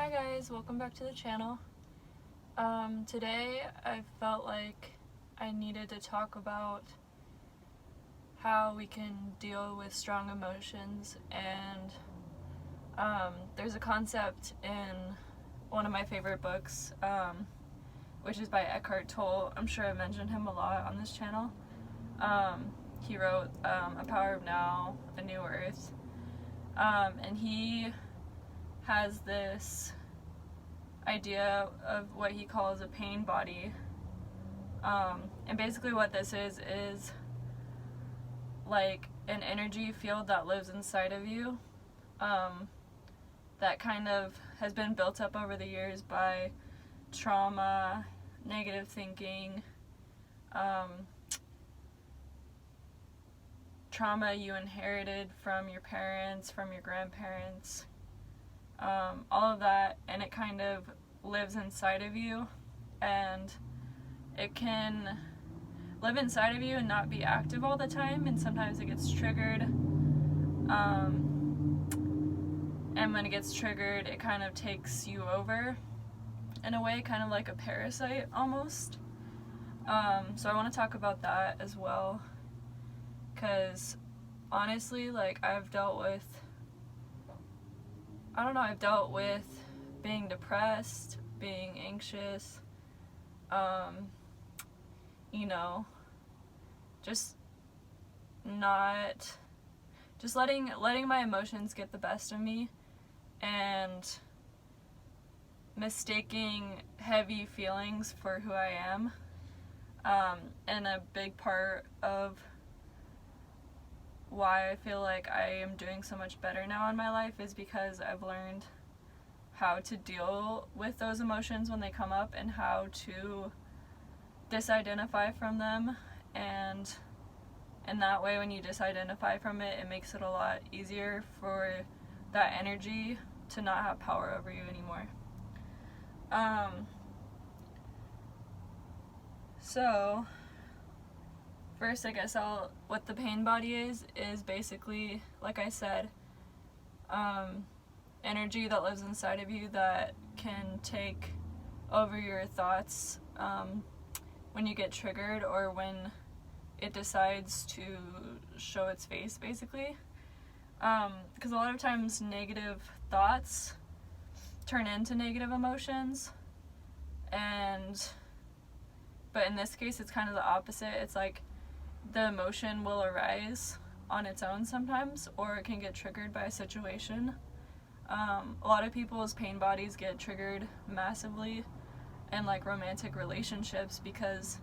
Hi guys, welcome back to the channel. Today I felt like I needed to talk about how we can deal with strong emotions, and there's a concept in one of my favorite books, which is by Eckhart Tolle. I'm sure I mentioned him a lot on this channel. He wrote A Power of Now, A New Earth, and he has this idea of what he calls a pain body, and basically what this is like an energy field that lives inside of you, that kind of has been built up over the years by trauma, negative thinking, trauma you inherited from your parents, from your grandparents, all of that, and it kind of lives inside of you, and it can live inside of you and not be active all the time, and sometimes it gets triggered, and when it gets triggered it kind of takes you over in a way, kind of like a parasite almost. So I want to talk about that as well, because honestly, like, I've dealt with being depressed, being anxious, just letting my emotions get the best of me, and mistaking heavy feelings for who I am. And a big part of why I feel like I am doing so much better now in my life is because I've learned how to deal with those emotions when they come up, and how to disidentify from them, and in that way, when you disidentify from it, it makes it a lot easier for that energy to not have power over you anymore. So first, I guess what the pain body is basically, like I said, energy that lives inside of you that can take over your thoughts when you get triggered, or when it decides to show its face, basically. Because a lot of times negative thoughts turn into negative emotions, but in this case it's kind of the opposite. It's like the emotion will arise on its own sometimes, or it can get triggered by a situation. A lot of people's pain bodies get triggered massively in like romantic relationships, because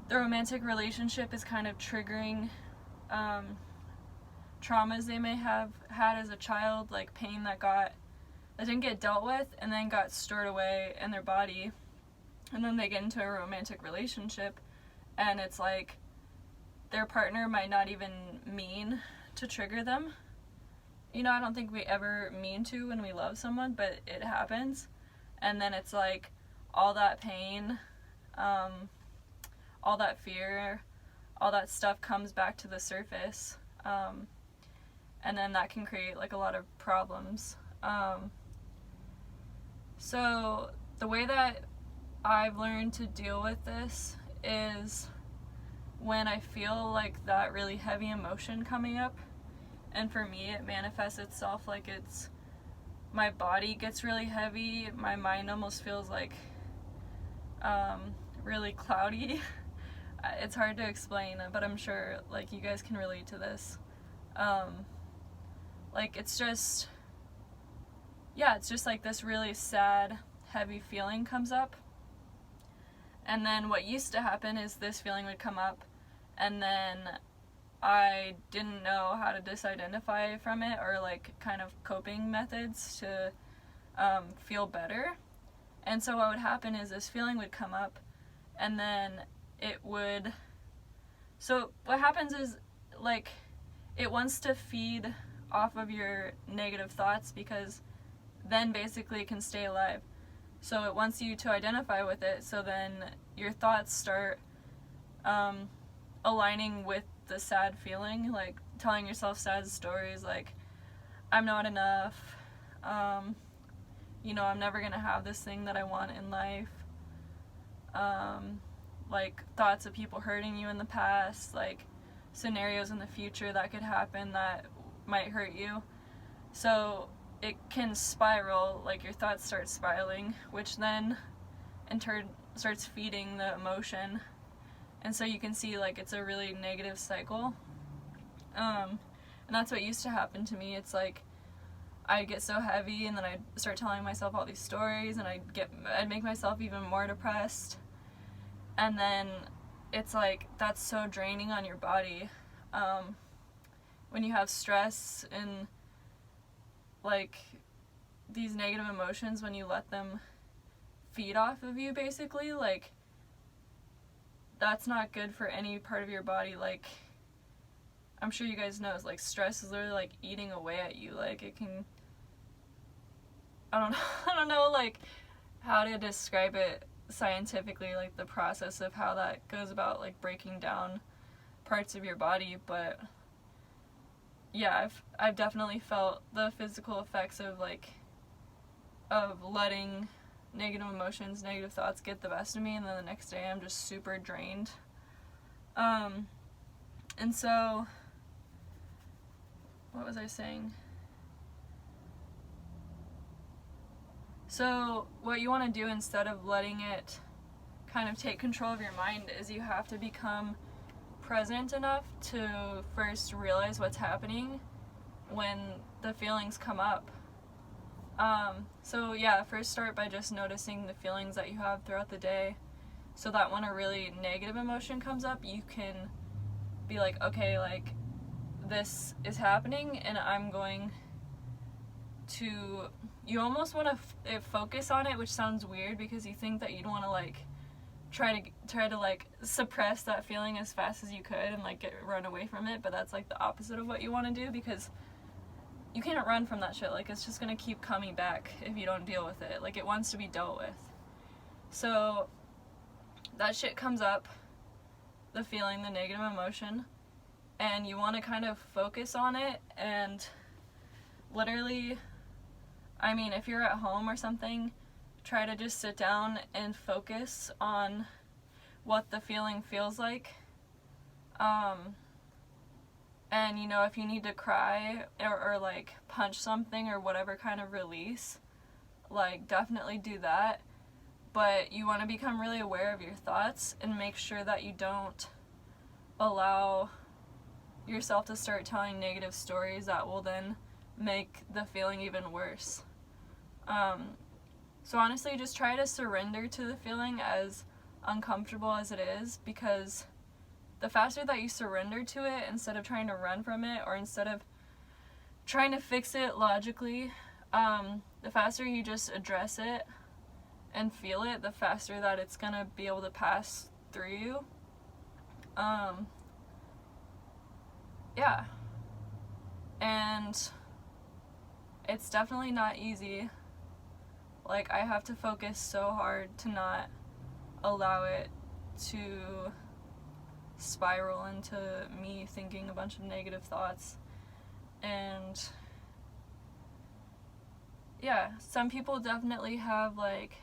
the romantic relationship is kind of triggering traumas they may have had as a child, like pain that didn't get dealt with and then got stored away in their body, and then they get into a romantic relationship, and it's like their partner might not even mean to trigger them. I don't think we ever mean to when we love someone, but it happens, and then it's like all that pain, all that fear, all that stuff comes back to the surface, and then that can create like a lot of problems. So the way that I've learned to deal with this is when I feel like that really heavy emotion coming up, and for me it manifests itself like my body gets really heavy, my mind almost feels like really cloudy. It's hard to explain, but I'm sure like you guys can relate to this. Like it's just like this really sad, heavy feeling comes up, and then what used to happen is this feeling would come up, and then I didn't know how to disidentify from it, or like kind of coping methods to feel better. And so what would happen is this feeling would come up, and then so what happens is, like, it wants to feed off of your negative thoughts, because then basically it can stay alive. So it wants you to identify with it, so then your thoughts start aligning with the sad feeling, like telling yourself sad stories like, I'm not enough, I'm never gonna have this thing that I want in life. Like thoughts of people hurting you in the past, like scenarios in the future that could happen that might hurt you. So it can spiral, like your thoughts start spiraling, which then in turn starts feeding the emotion. And so you can see like it's a really negative cycle. And that's what used to happen to me. It's like I'd get so heavy and then I'd start telling myself all these stories and I'd make myself even more depressed. And then it's like that's so draining on your body. When you have stress and like these negative emotions, when you let them feed off of you, basically, like that's not good for any part of your body. Like I'm sure you guys know, it's like stress is literally like eating away at you. Like it can, I don't know like how to describe it scientifically, like the process of how that goes about like breaking down parts of your body, but yeah, I've definitely felt the physical effects of letting negative emotions, negative thoughts get the best of me, and then the next day I'm just super drained. And so what was I saying? So what you want to do instead of letting it kind of take control of your mind is you have to become present enough to first realize what's happening when the feelings come up. So yeah, first start by just noticing the feelings that you have throughout the day, so that when a really negative emotion comes up, you can be like, okay, like this is happening and I'm going to, you almost want to focus on it, which sounds weird because you think that you'd want to like try to like suppress that feeling as fast as you could and like run away from it, but that's like the opposite of what you want to do, because you can't run from that shit. Like it's just gonna keep coming back if you don't deal with it. Like it wants to be dealt with. So that shit comes up, the feeling, the negative emotion, and you want to kind of focus on it. And literally, I mean, if you're at home or something, try to just sit down and focus on what the feeling feels like. And if you need to cry or like punch something or whatever kind of release, like definitely do that. But you want to become really aware of your thoughts and make sure that you don't allow yourself to start telling negative stories that will then make the feeling even worse. So honestly, just try to surrender to the feeling, as uncomfortable as it is, because the faster that you surrender to it, instead of trying to run from it or instead of trying to fix it logically, the faster you just address it and feel it, the faster that it's gonna be able to pass through you. Yeah. And it's definitely not easy. Like, I have to focus so hard to not allow it to spiral into me thinking a bunch of negative thoughts. And yeah, some people definitely have like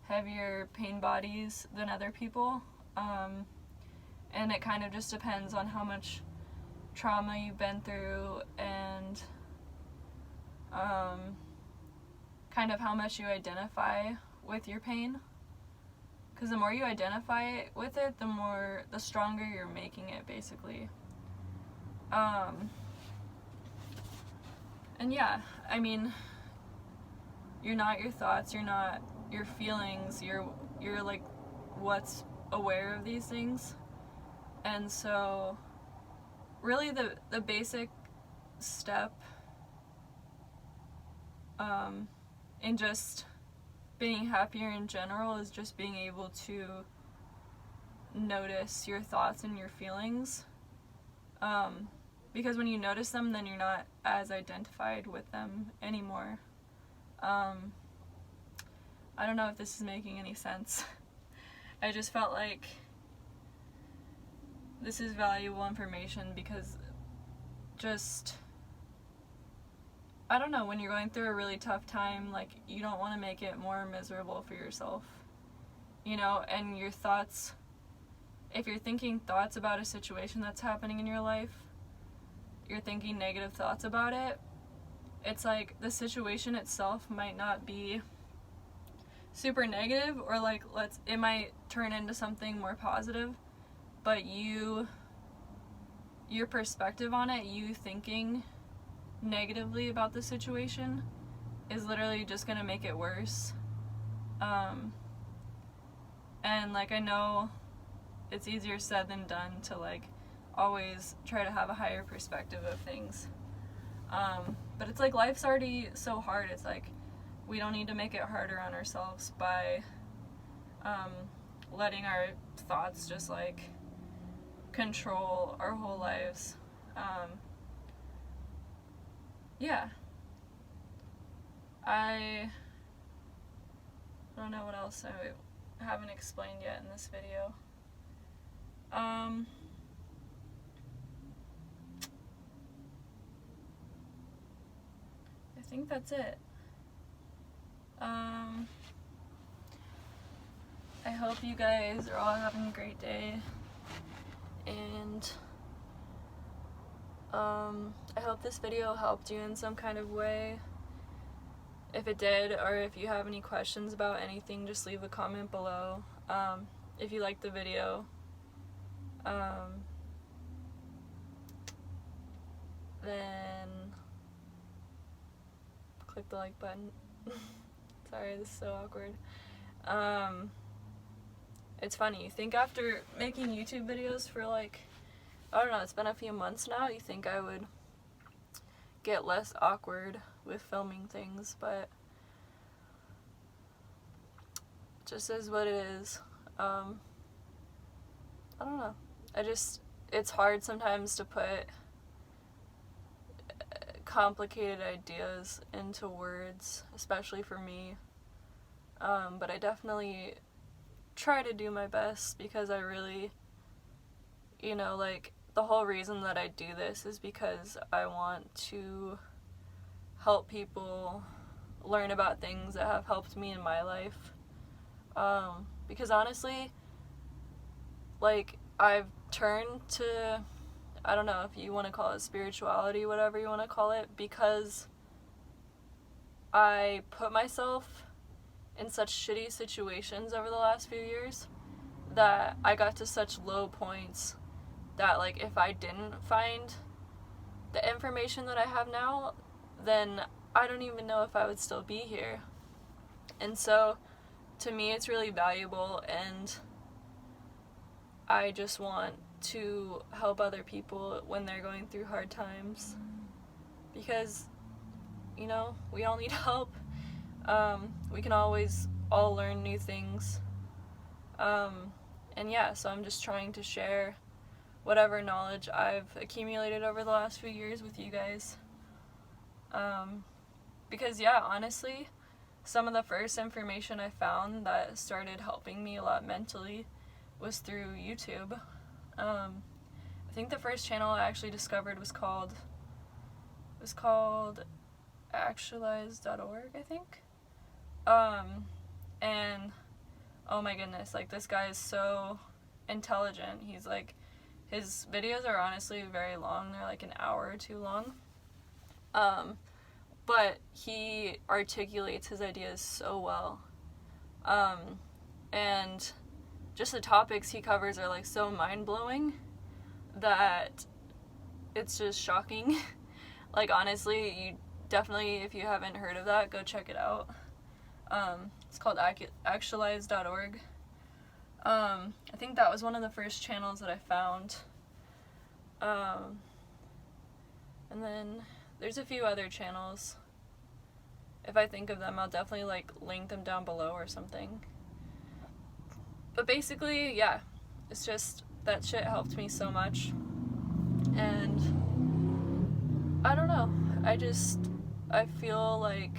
heavier pain bodies than other people, and it kind of just depends on how much trauma you've been through and kind of how much you identify with your pain. Because the more you identify with it, the stronger you're making it, basically. And yeah, I mean, you're not your thoughts, you're not your feelings, you're like what's aware of these things. And so really the basic step in just being happier in general is just being able to notice your thoughts and your feelings, because when you notice them, then you're not as identified with them anymore. I don't know if this is making any sense. I just felt like this is valuable information because just I don't know, when you're going through a really tough time, like, you don't want to make it more miserable for yourself, you know, and your thoughts, if you're thinking thoughts about a situation that's happening in your life, you're thinking negative thoughts about it, it's like the situation itself might not be super negative, or like, it might turn into something more positive, but your perspective on it, you thinking negatively about the situation, is literally just gonna make it worse. And like, I know it's easier said than done to like always try to have a higher perspective of things, but it's like, life's already so hard. It's like, we don't need to make it harder on ourselves by letting our thoughts just like control our whole lives. Yeah. I don't know what else I haven't explained yet in this video. I think that's it. I hope you guys are all having a great day, and I hope this video helped you in some kind of way. If it did, or if you have any questions about anything, just leave a comment below. If you liked the video, then click the like button. Sorry, this is so awkward. It's funny, you think after making YouTube videos for like, I don't know, it's been a few months now, you think I would get less awkward with filming things, but it just is what it is. I don't know. It's hard sometimes to put complicated ideas into words, especially for me. But I definitely try to do my best, because I really, you know, like, the whole reason that I do this is because I want to help people learn about things that have helped me in my life. Because honestly, like, I've turned to, I don't know if you want to call it spirituality, whatever you want to call it, because I put myself in such shitty situations over the last few years that I got to such low points that, like, if I didn't find the information that I have now, then I don't even know if I would still be here. And so, to me, it's really valuable, and I just want to help other people when they're going through hard times, because, you know, we all need help. We can always all learn new things. And yeah, so I'm just trying to share whatever knowledge I've accumulated over the last few years with you guys. Because yeah, honestly, some of the first information I found that started helping me a lot mentally was through YouTube. I think the first channel I actually discovered was called actualize.org, I think. And oh my goodness, like, this guy is so intelligent. He's like, his videos are honestly very long. They're like an hour or two long. But he articulates his ideas so well. And just the topics he covers are like so mind-blowing that it's just shocking. Like, honestly, you definitely, if you haven't heard of that, go check it out. It's called actualize.org. I think that was one of the first channels that I found. And then there's a few other channels. If I think of them, I'll definitely like link them down below or something. But basically, yeah, it's just that shit helped me so much. And I don't know, I feel like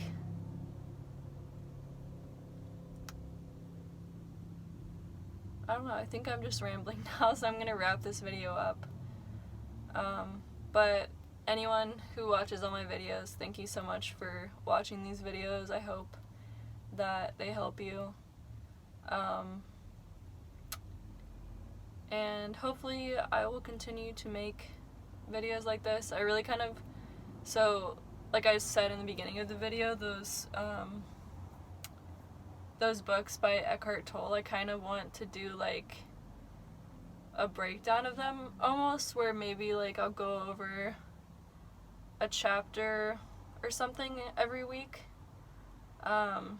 I don't know, I think I'm just rambling now, so I'm gonna wrap this video up. But anyone who watches all my videos, thank you so much for watching these videos. I hope that they help you. And hopefully I will continue to make videos like this. I really kind of, so like I said in the beginning of the video, those books by Eckhart Tolle, I kind of want to do like a breakdown of them almost, where maybe like I'll go over a chapter or something every week. And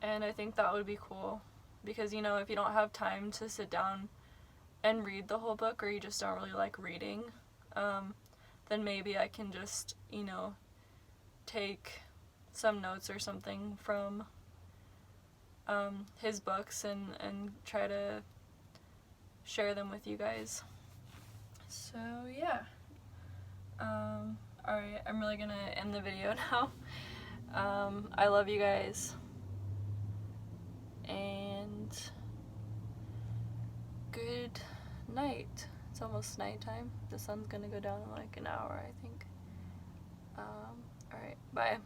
I think that would be cool, because you know, if you don't have time to sit down and read the whole book, or you just don't really like reading, then maybe I can just, you know, take some notes or something from his books and try to share them with you guys. So yeah. Alright, I'm really gonna end the video now. I love you guys. And good night. It's almost nighttime. The sun's gonna go down in like an hour, I think. Alright, bye.